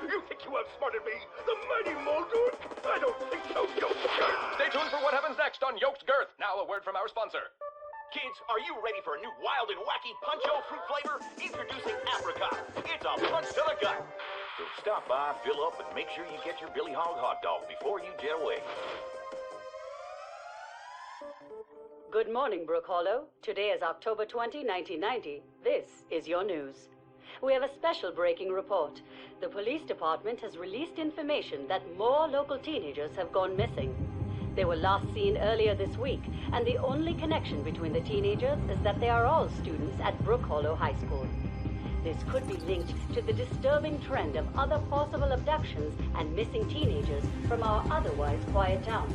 You think you outsmarted me? The mighty Muldoon? I don't think so, Yoked Girth. Stay tuned for what happens next on Yoked Girth. Now a word from our sponsor. Kids, are you ready for a new wild and wacky Punch-O fruit flavor? Introducing Apricot. It's a punch to the gut. So stop by, fill up, and make sure you get your Billy Hog hot dog before you jet away. Good morning, Brook Hollow. Today is October 20, 1990. This is your news. We have a special breaking report. The police department has released information that more local teenagers have gone missing. They were last seen earlier this week, and the only connection between the teenagers is that they are all students at Brook Hollow High School. This could be linked to the disturbing trend of other possible abductions and missing teenagers from our otherwise quiet town.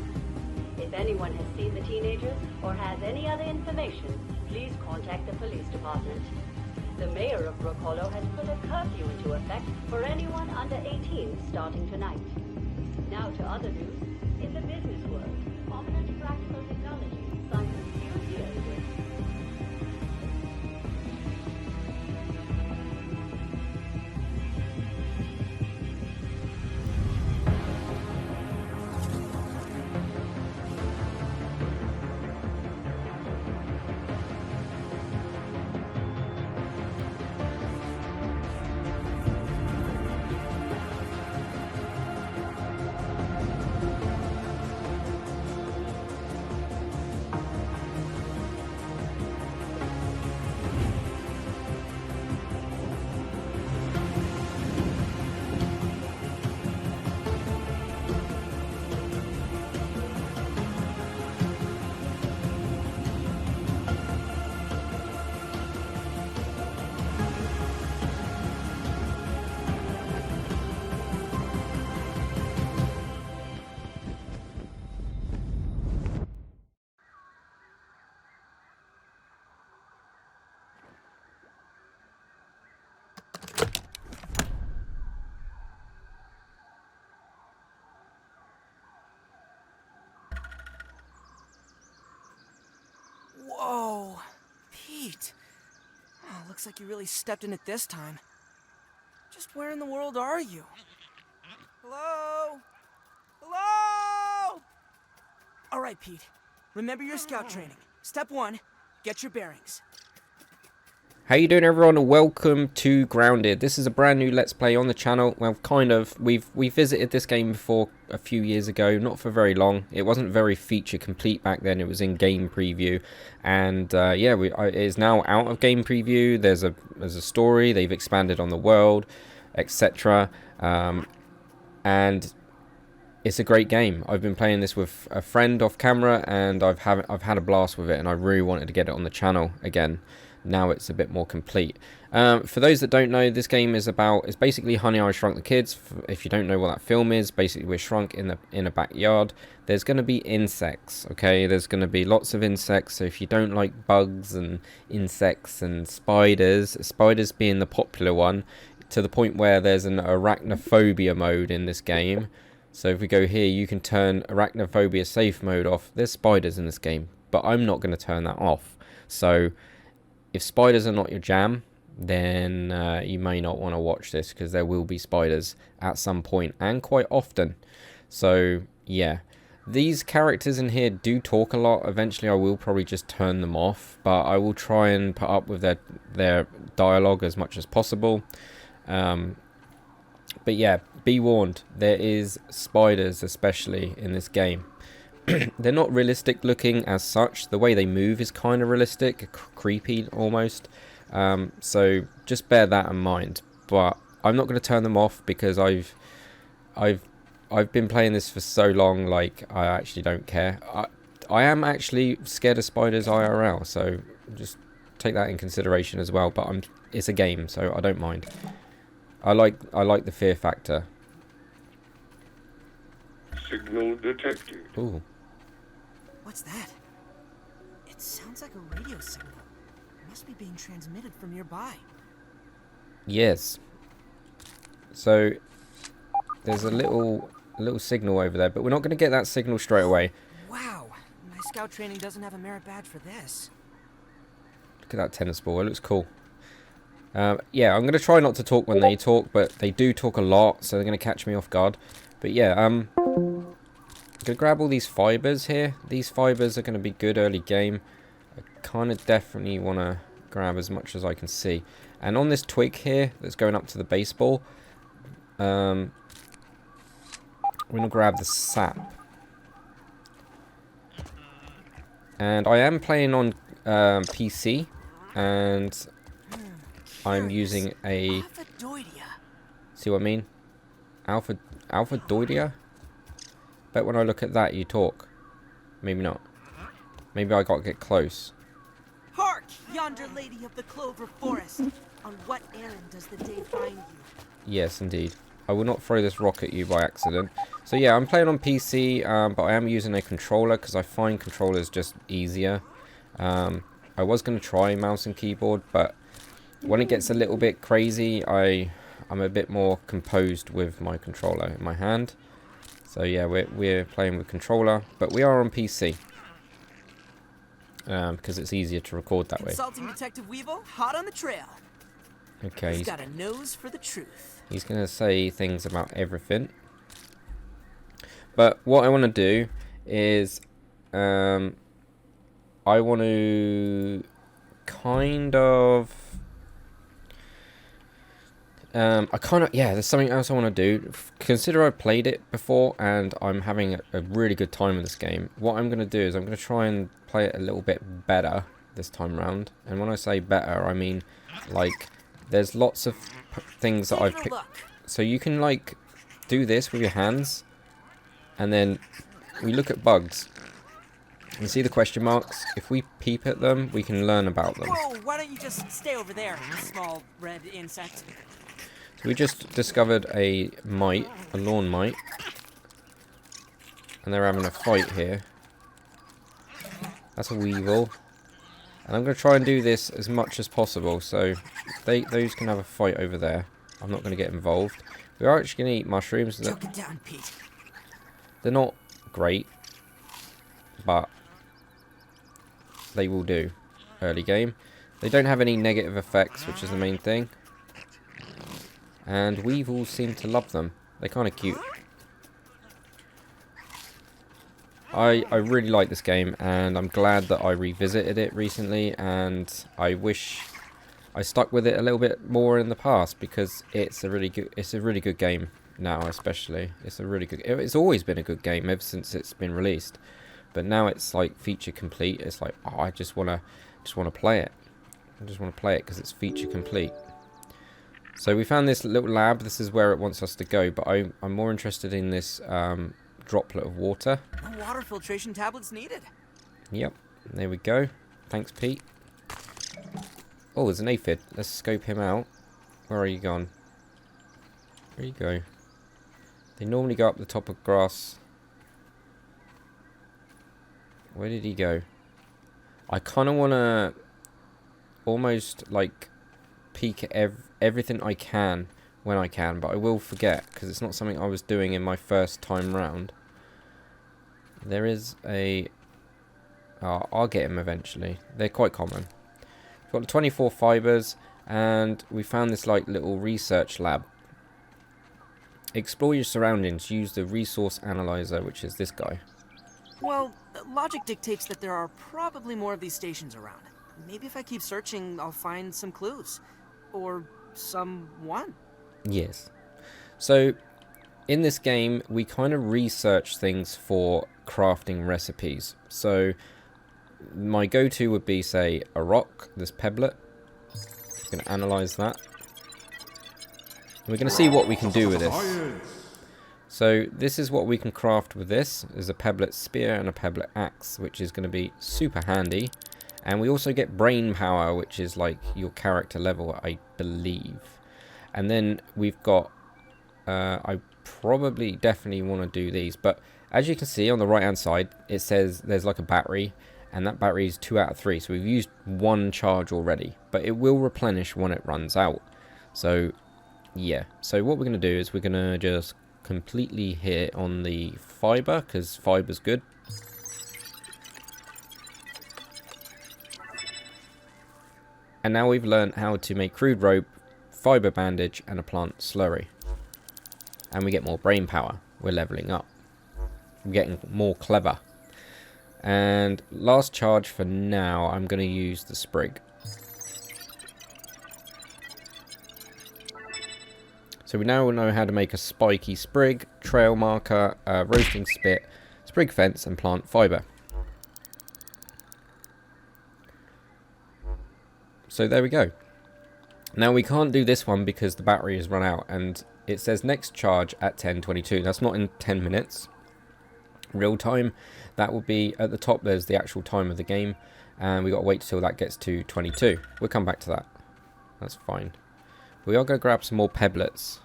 If anyone has seen the teenagers or has any other information, please contact the police department. The mayor of Brook Hollow has put a curfew into effect for anyone under 18 starting tonight. Now to other news. In the business world, prominent practical technology signs a huge deal with Whoa, Pete. Oh, looks like you really stepped in it this time. Just where in the world are you? Hello? Hello? All right, Pete. Remember your scout training. Step 1, get your bearings. How you doing, everyone, and welcome to Grounded. This is a brand new Let's Play on the channel. Well, we visited this game before a few years ago, not for very long. It wasn't very feature complete back then. It was in game preview, and yeah, it is now out of game preview. There's a story. They've expanded on the world, etc. And it's a great game. I've been playing this with a friend off camera, and I've had a blast with it, and I really wanted to get it on the channel again. Now it's a bit more complete. For those that don't know, this game is basically Honey, I Shrunk the Kids. If you don't know what that film is, basically we're shrunk in a backyard. There's going to be insects, okay? There's going to be lots of insects. So if you don't like bugs and insects and spiders being the popular one, to the point where there's an arachnophobia mode in this game. So if we go here, you can turn arachnophobia safe mode off. There's spiders in this game, but I'm not going to turn that off. So if spiders are not your jam, then you may not want to watch this, because there will be spiders at some point and quite often. So yeah, these characters in here do talk a lot. Eventually I will probably just turn them off, but I will try and put up with their dialogue as much as possible. But yeah, be warned, there is spiders especially in this game. They're not realistic looking as such. The way they move is kind of realistic, creepy almost. So just bear that in mind. But I'm not going to turn them off, because I've been playing this for so long. Like, I actually don't care. I am actually scared of spiders IRL, so just take that in consideration as well. But it's a game, so I don't mind. I like the fear factor. Signal detected. Ooh. What's that? It sounds like a radio signal. It must be being transmitted from nearby. Yes. So there's a little signal over there, but we're not going to get that signal straight away. Wow, my scout training doesn't have a merit badge for this. Look at that tennis ball. It looks cool. Yeah, I'm going to try not to talk when they talk, but they do talk a lot, so they're going to catch me off guard. But yeah, I'm going to grab all these fibers here. These fibers are going to be good early game. I kind of definitely want to grab as much as I can see. And on this twig here that's going up to the baseball, we're going to grab the sap. And I am playing on PC, and I'm using a... See what I mean? Alpha Doidia? Bet when I look at that you talk. Maybe not. Maybe I gotta get close. Hark, yonder lady of the clover forest. On what errand does the day find you? Yes, indeed. I will not throw this rock at you by accident. So yeah, I'm playing on PC, but I am using a controller because I find controllers just easier. I was going to try mouse and keyboard, but when it gets a little bit crazy, I'm a bit more composed with my controller in my hand. So yeah, we're playing with controller, but we are on PC. Because it's easier to record that way. Consulting Detective Weevil, hot on the trail. Okay, He's got a nose for the truth. He's going to say things about everything. But what I want to do is... I want to kind of... yeah, there's something else I want to do. Consider I played it before and I'm having a really good time with this game. What I'm going to do is I'm going to try and play it a little bit better this time round. And when I say better, I mean, like, there's lots of things that I've picked. So you can, like, do this with your hands. And then we look at bugs. You see the question marks? If we peep at them, we can learn about them. Whoa, why don't you just stay over there, small red insect? So we just discovered a mite, a lawn mite. And they're having a fight here. That's a weevil. And I'm going to try and do this as much as possible. So those can have a fight over there. I'm not going to get involved. We are actually going to eat mushrooms. Choke it down, Pete. They're not great, but they will do early game. They don't have any negative effects, which is the main thing. And weevils seem to love them. They're kind of cute. I really like this game, and I'm glad that I revisited it recently, and I wish I stuck with it a little bit more in the past, because it's a really good game now, especially. It's always been a good game ever since it's been released. But now it's like feature complete. It's like, oh, I just wanna play it. I just want to play it because it's feature complete. So we found this little lab. This is where it wants us to go, but I'm more interested in this droplet of water. No water filtration tablets needed. Yep, there we go. Thanks, Pete. Oh, there's an aphid. Let's scope him out. Where are you gone? There you go. They normally go up the top of grass. Where did he go? I kind of want to almost like peek at everything I can when I can, but I will forget because it's not something I was doing in my first time round. There is a... Oh, I'll get him eventually. They're quite common. We've got 24 fibers, and we found this like little research lab. Explore your surroundings. Use the resource analyzer, which is this guy. Well, logic dictates that there are probably more of these stations around. Maybe if I keep searching, I'll find some clues. Or someone. Yes. So, in this game, we kind of research things for crafting recipes. So, my go-to would be, say, a rock, this pebblet. I'm going to analyze that. And we're going to see what we can do with this. So, this is what we can craft with this. There's a pebblet spear and a pebblet axe, which is going to be super handy. And we also get brain power, which is like your character level, I believe. And then we've got... I probably definitely want to do these. But as you can see on the right-hand side, it says there's like a battery. And that battery is 2 out of 3. So we've used 1 charge already. But it will replenish when it runs out. So, yeah. So what we're going to do is we're going to just completely hit on the fiber, because fiber's good. And now we've learned how to make crude rope, fiber bandage, and a plant slurry. And we get more brain power. We're leveling up. We're getting more clever. And last charge for now, I'm going to use the sprig. So we now know how to make a spiky sprig, trail marker, roasting spit, sprig fence, and plant fiber. So there we go. Now we can't do this one because the battery has run out, and it says next charge at 10:22. That's not in 10 minutes. Real time, that will be at the top. There's the actual time of the game, and we got to wait till that gets to 22. We'll come back to that. That's fine. We are going to grab some more pebblets.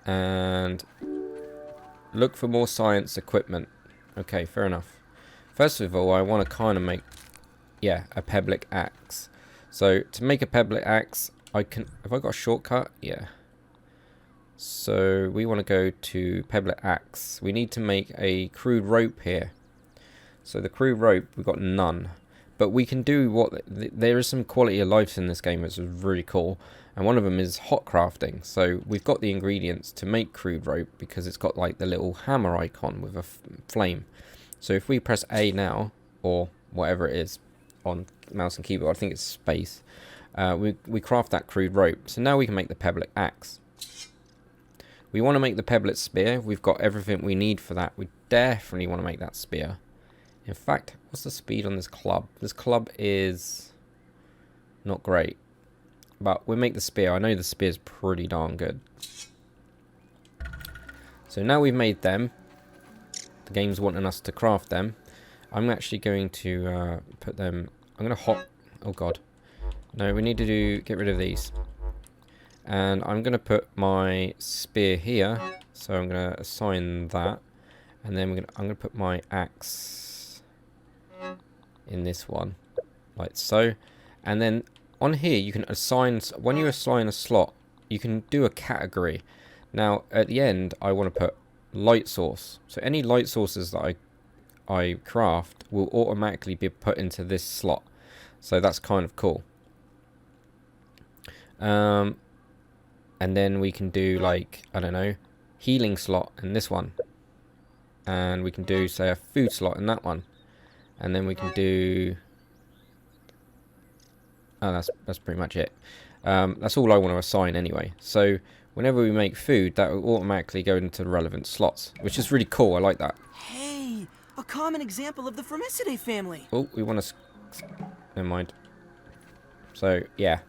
And look for more science equipment. Okay, fair enough. First of all, I want to kind of make, yeah, a pebblet axe. So to make a pebblet axe, I can, have I got a shortcut? Yeah. So we want to go to pebblet axe. We need to make a crude rope here. So the crude rope, we've got none. But we can do what, there is some quality of life in this game which is really cool. And one of them is hot crafting. So we've got the ingredients to make crude rope because it's got like the little hammer icon with a flame. So if we press A now, or whatever it is on mouse and keyboard, I think it's space, we craft that crude rope. So now we can make the pebblet axe. We want to make the pebblet spear. We've got everything we need for that. We definitely want to make that spear. In fact, what's the speed on this club? This club is not great. But we'll make the spear. I know the spear is pretty darn good. So now we've made them. The game's wanting us to craft them. I'm actually going to put them... I'm going to oh god. No, we need to get rid of these. And I'm going to put my spear here. So I'm going to assign that. And then I'm going to put my axe in this one. Like so. And then on here you can assign... When you assign a slot, you can do a category. Now at the end I want to put light source. So any light sources that I craft will automatically be put into this slot. So that's kind of cool. And then we can do like, I don't know, healing slot in this one. And we can do, say, a food slot in that one. And then we can do... Oh, that's pretty much it. That's all I want to assign anyway. So whenever we make food, that will automatically go into the relevant slots, which is really cool. I like that. Hey, a common example of the Formicidae family. Oh, we want to... Never mind. So, yeah.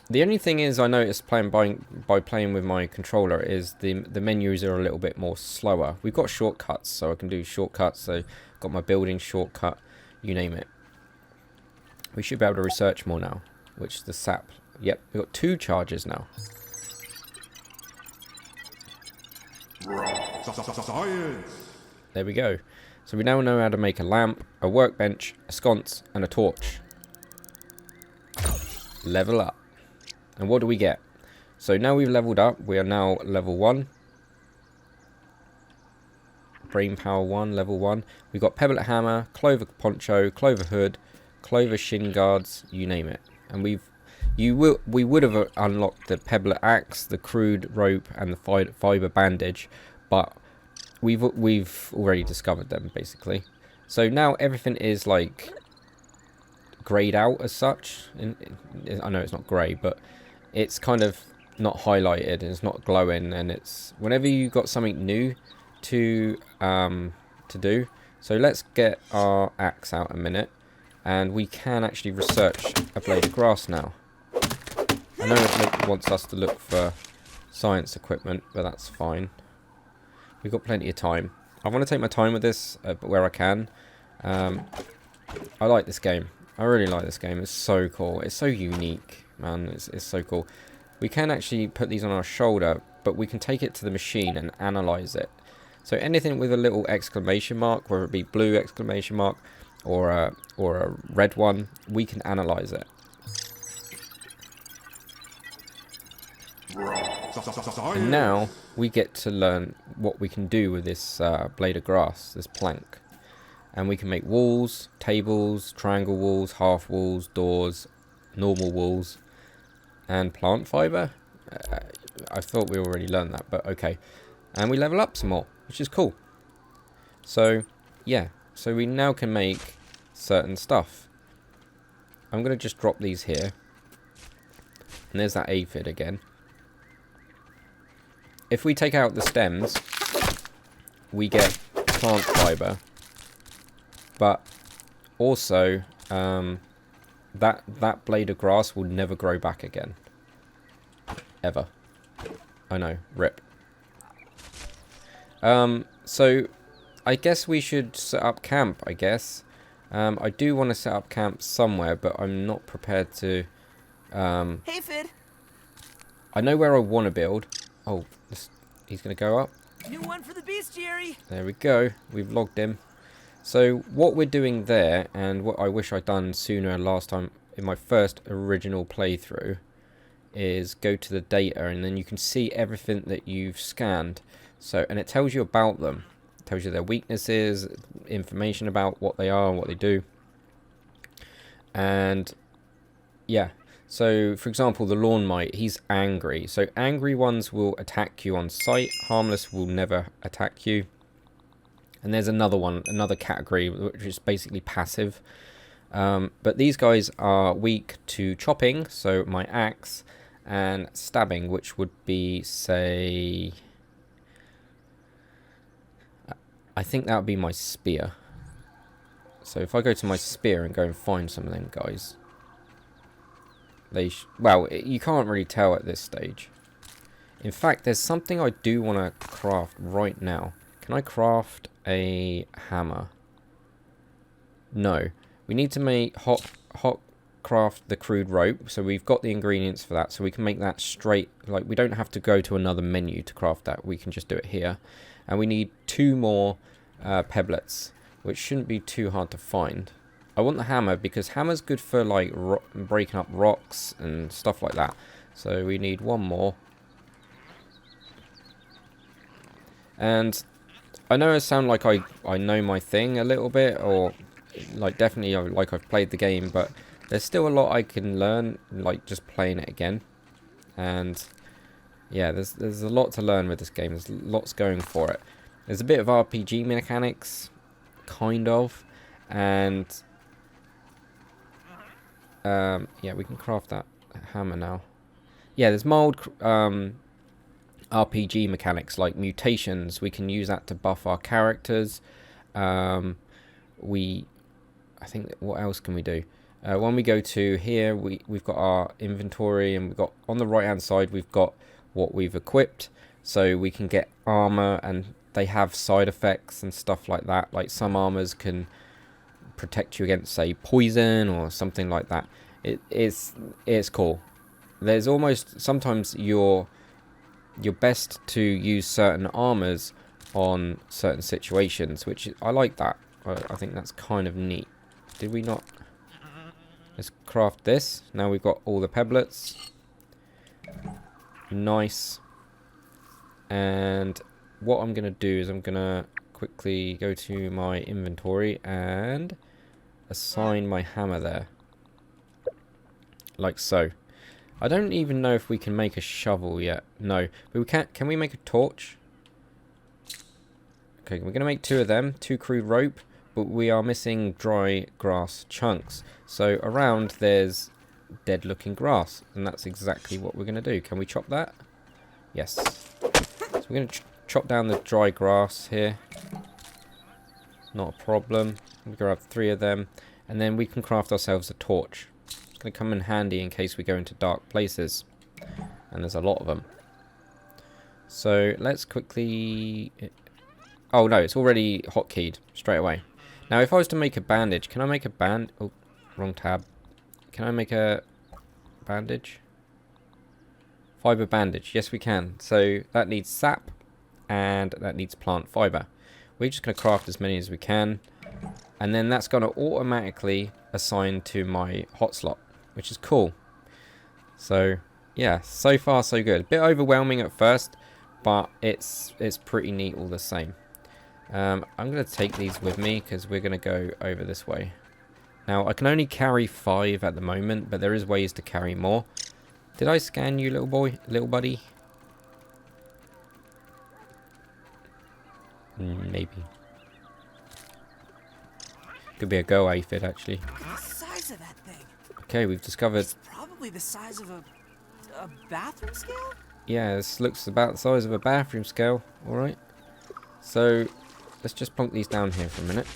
The only thing is I noticed by playing with my controller is the menus are a little bit more slower. We've got shortcuts, so I can do shortcuts. So got my building shortcut, you name it. We should be able to research more now, which is the sap. Yep, we've got 2 charges now. Science. There we go. So we now know how to make a lamp, a workbench, a sconce, and a torch. Level up. And what do we get? So now we've leveled up. We are now level 1. Brain power 1, level 1. We've got pebblet hammer, clover poncho, clover hood, clover shin guards, you name it. And we would have unlocked the pebblet axe, the crude rope, and the fiber bandage, but we've already discovered them basically. So now everything is like grayed out as such. I know it's not grey, but it's kind of not highlighted, it's not glowing, and it's whenever you got something new to do. So let's get our axe out a minute, and we can actually research a blade of grass now. I know it wants us to look for science equipment, but that's fine. We've got plenty of time. I want to take my time with this where I can. I like this game. I really like this game. It's so cool. It's so unique, man. It's so cool. We can actually put these on our shoulder, but we can take it to the machine and analyze it. So anything with a little exclamation mark, whether it be blue exclamation mark or a red one, we can analyze it. And now we get to learn what we can do with this blade of grass, this plank. And we can make walls, tables, triangle walls, half walls, doors, normal walls, and plant fiber. I thought we already learned that, but okay. And we level up some more, which is cool. So, yeah. So we now can make certain stuff. I'm going to just drop these here. And there's that aphid again. If we take out the stems, we get plant fiber. But also, that blade of grass will never grow back again. Ever. I know, rip. So, I guess we should set up camp, I guess. I do want to set up camp somewhere, but I'm not prepared to... Hey, Fid. I know where I want to build. Oh, he's going to go up. New one for the bestiary. There we go. We've logged him. So what we're doing there, and what I wish I'd done sooner last time in my first original playthrough, is go to the data, and then you can see everything that you've scanned. So, and it tells you about them. It tells you their weaknesses, information about what they are and what they do. And yeah. So, for example, the lawn mite, he's angry. So angry ones will attack you on sight. Harmless will never attack you. And there's another one, another category, which is basically passive. But these guys are weak to chopping, so my axe, and stabbing, which would be, say... I think that would be my spear. So if I go to my spear and go and find some of them guys... well, you can't really tell at this stage. In fact, there's something I do want to craft right now. Can I craft a hammer? No. We need to make hot craft the crude rope. So we've got the ingredients for that. So we can make that straight. Like, we don't have to go to another menu to craft that. We can just do it here. And we need 2 more pebblets, which shouldn't be too hard to find. I want the hammer because hammer's good for like breaking up rocks and stuff like that. So we need 1 more. And I know I sound like I know my thing a little bit, or like definitely like I've played the game, but there's still a lot I can learn, like just playing it again. And yeah, there's a lot to learn with this game. There's lots going for it. There's a bit of RPG mechanics, kind of, and yeah, we can craft that hammer now. Yeah, there's mild RPG mechanics like mutations. We can use that to buff our characters. I think, what else can we do? When we go to here, we've got our inventory, and we've got on the right hand side we've got what we've equipped. So we can get armor, and they have side effects and stuff like that. Like some armors can protect you against, say, poison or something like that. It's cool. There's almost sometimes you're best to use certain armors on certain situations, which I like that. I think that's kind of neat. Did we not? Let's craft this. Now we've got all the pebblets. Nice. And what I'm going to do is I'm going to quickly go to my inventory and assign my hammer there. Like so. I don't even know if we can make a shovel yet. No. But we can't. Can we make a torch? Okay, we're going to make 2 of them. 2 crude rope. But we are missing dry grass chunks. So around there's dead looking grass. And that's exactly what we're going to do. Can we chop that? Yes. So we're going to chop down the dry grass here. Not a problem. We grab 3 of them. And then we can craft ourselves a torch. It's going to come in handy in case we go into dark places. And there's a lot of them. So let's quickly... Oh no, it's already hotkeyed straight away. Now if I was to make a bandage, can I make a Oh, wrong tab. Can I make a bandage? Fiber bandage. Yes, we can. So that needs sap and that needs plant fiber. We're just going to craft as many as we can. And then that's going to automatically assign to my hot slot, which is cool. So yeah, so far so good. A bit overwhelming at first, but it's pretty neat all the same. I'm going to take these with me because we're going to go over this way. Now, I can only carry 5 at the moment, but there is ways to carry more. Did I scan you, little boy? Little buddy? Maybe. Could be a go aphid, actually. Look at the size of that thing. Okay, we've discovered... It's probably the size of a bathroom scale? Yeah, this looks about the size of a bathroom scale. Alright. So, let's just plonk these down here for a minute.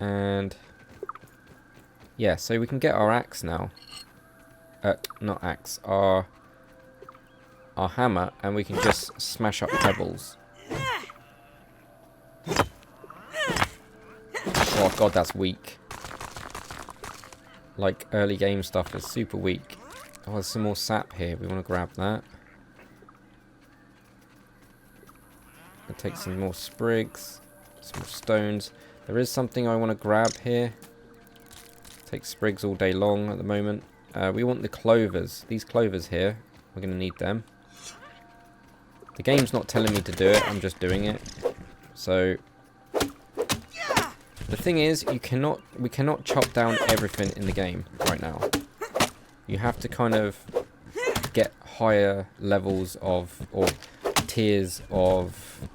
And... yeah, so we can get our axe now. Not axe. Our hammer. And we can just smash up pebbles. Oh god, that's weak. Like, early game stuff is super weak. Oh, there's some more sap here. We want to grab that. I'll take some more sprigs. Some stones. There is something I want to grab here. Take sprigs all day long at the moment. We want the clovers. These clovers here. We're going to need them. The game's not telling me to do it. I'm just doing it. So... the thing is, we cannot chop down everything in the game right now. You have to kind of get higher levels of, or tiers of,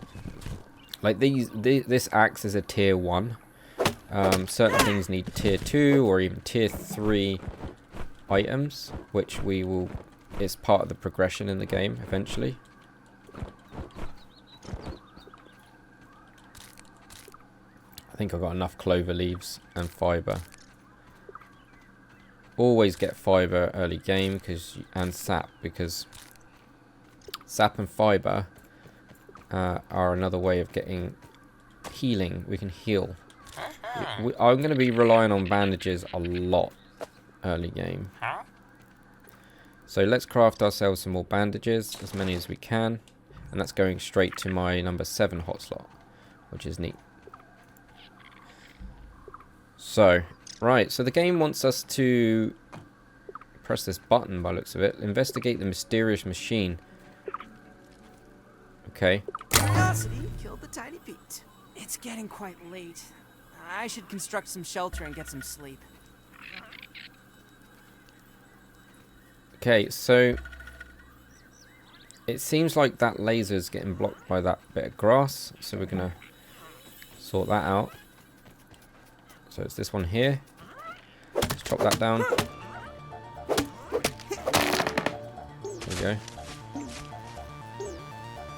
like this axe is a tier 1. Certain things need tier 2 or even tier 3 items, which we will, it's part of the progression in the game eventually. I think I've got enough clover leaves and fibre. Always get fibre early game and sap, because sap and fibre are another way of getting healing. We can heal. I'm going to be relying on bandages a lot early game. So let's craft ourselves some more bandages, as many as we can. And that's going straight to my number 7 hot slot, which is neat. So, right, so the game wants us to press this button by the looks of it. Investigate the mysterious machine. Okay. Curiosity killed the tiny Pete. It's getting quite late. I should construct some shelter and get some sleep. Okay, so it seems like that laser is getting blocked by that bit of grass. So we're going to sort that out. So it's this one here. Let's chop that down. There we go.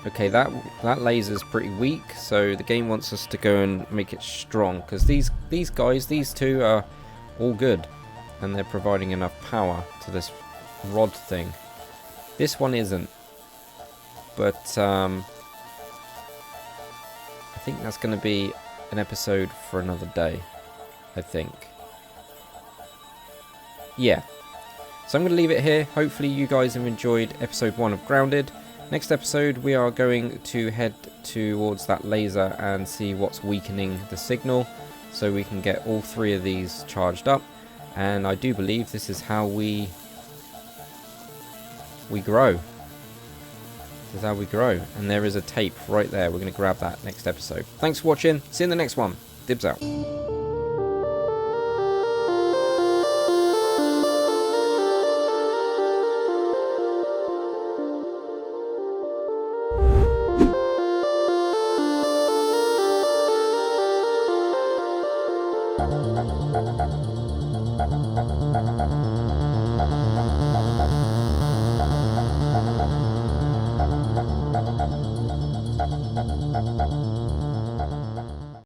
Okay, that laser's pretty weak, so the game wants us to go and make it strong, because these guys, these two are all good, and they're providing enough power to this rod thing. This one isn't, but I think that's going to be an episode for another day. I think. Yeah. So I'm going to leave it here. Hopefully you guys have enjoyed episode 1 of Grounded. Next episode we are going to head towards that laser and see what's weakening the signal, so we can get all 3 of these charged up. And I do believe this is how we grow. This is how we grow. And there is a tape right there. We're going to grab that next episode. Thanks for watching. See you in the next one. Dibs out.